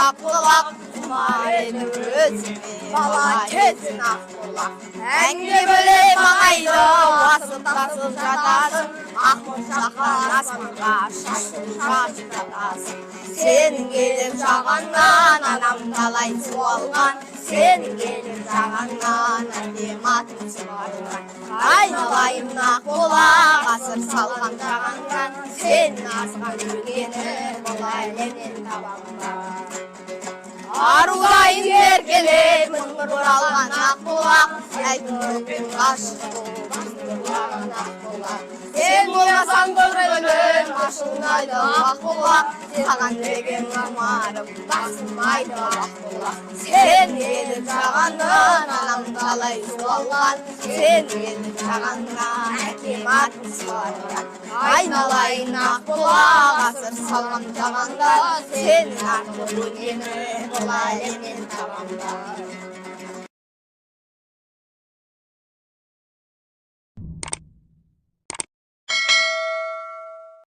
Ақбұлақ құмайын өзіме бала кезін Ақбұлақ әңгіме бөлек маңайды басып тасып жатасың ақмоншақтан аспанға шашылып шашып жатасың сенің келіп жағаннан анам талай суалған сенің келіп жағаннан әдем атым суарған айналайын Ақбұлақ асыр салған жағаннан сенің асқан өлгені бұл әлемнен табамын арулайын еркелеп мыңғыр оралған Ақбұлақ әйгерімнің ғашық болып аңдырған Ақбұлақ сен болмасаң көңілім ашылмайды Ақбұлақ саған деген арманым басылмайды Ақбұлақ сен келіп жағаннан анам талай суалған сен келіп жағаннан әкем атын суарған айналайын Ақбұлақ асыр салған жағанда сенің арқылы өлгені бұл әлемнен табамын